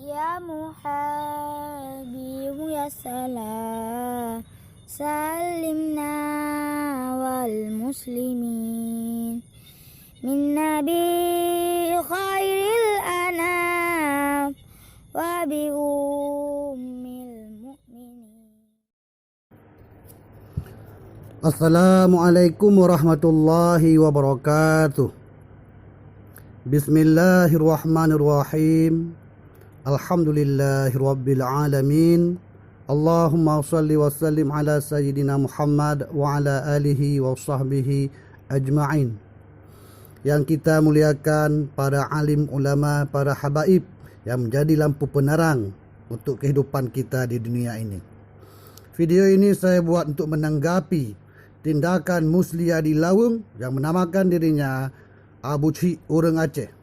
Ya Muhabib ya salam, salimna wal muslimin min nabi khairil anam wa bi ummil mu'minin. Assalamualaikum warahmatullahi wabarakatuh. Bismillahirrahmanirrahim. Alhamdulillahirabbil alamin. Allahumma shalli wa sallim ala sayyidina Muhammad wa ala alihi wa sahbihi ajma'in. Yang kita muliakan para alim ulama, para habaib yang menjadi lampu penerang untuk kehidupan kita di dunia ini. Video ini saya buat untuk menanggapi tindakan Musliadi Lawung yang menamakan dirinya Abu Cik Orang Aceh.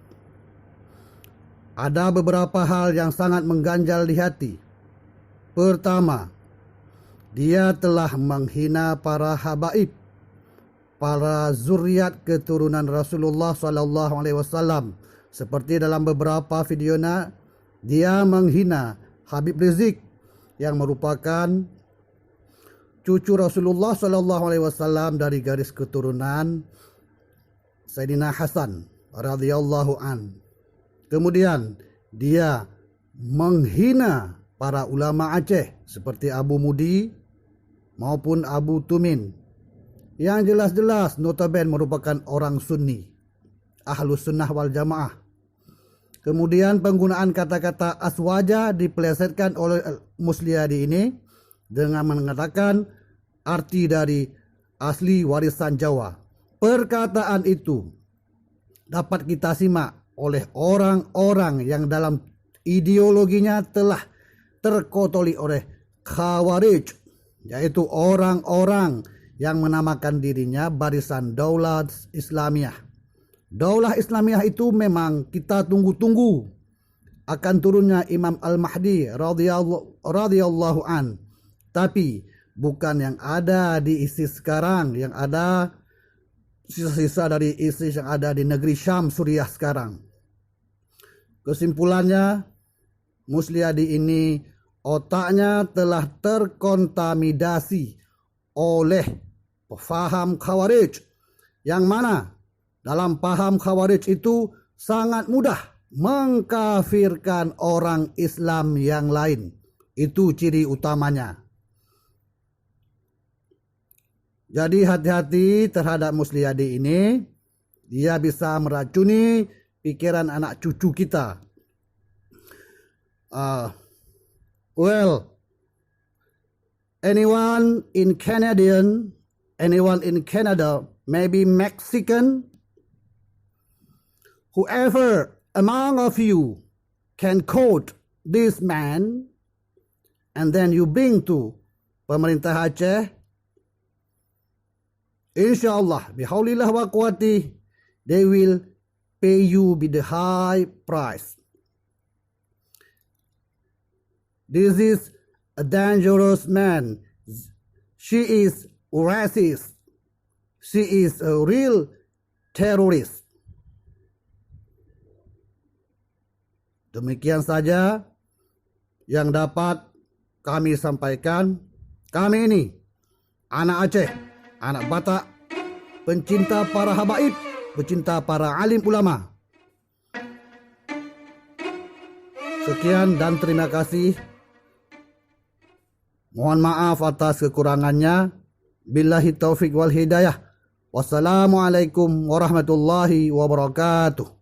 Ada beberapa hal yang sangat mengganjal di hati. Pertama, dia telah menghina para habaib, para zuriat keturunan Rasulullah SAW. Seperti dalam beberapa videonya, dia menghina Habib Rizik yang merupakan cucu Rasulullah SAW dari garis keturunan Sayyidina Hasan radhiyallahu an. Kemudian dia menghina para ulama Aceh seperti Abu Mudi maupun Abu Tumin yang jelas-jelas notabene merupakan orang Sunni, Ahlus Sunnah wal Jamaah. Kemudian penggunaan kata-kata aswaja dipelesetkan oleh Musliadi ini dengan mengatakan arti dari asli warisan Jawa. Perkataan itu dapat kita simak oleh orang-orang yang dalam ideologinya telah terkotoli oleh Khawarij, yaitu orang-orang yang menamakan dirinya Barisan Daulah Islamiyah. Daulah Islamiyah itu memang kita tunggu-tunggu akan turunnya Imam Al-Mahdi radhiyallahu an. Tapi bukan yang ada di ISIS sekarang, yang ada sisa-sisa dari ISIS yang ada di negeri Syam, Suriah sekarang. Kesimpulannya, Musliadi ini otaknya telah terkontaminasi oleh paham Khawarij, yang mana dalam paham Khawarij itu sangat mudah mengkafirkan orang Islam yang lain. Itu ciri utamanya. Jadi hati-hati terhadap Musliadi ini. Dia bisa meracuni pikiran anak cucu kita. Anyone in Canada, maybe Mexican, whoever among of you can quote this man, and then you bring to pemerintah Aceh, InsyaAllah, bihaulillah wa quwwati, they will pay you with the high price. This is a dangerous man. She is racist. She is a real terrorist. Demikian saja yang dapat kami sampaikan. Kami ini anak Aceh, anak Batak, pencinta para habaib, pencinta para alim ulama. Sekian dan terima kasih. Mohon maaf atas kekurangannya. Billahi taufik wal hidayah. Wassalamualaikum warahmatullahi wabarakatuh.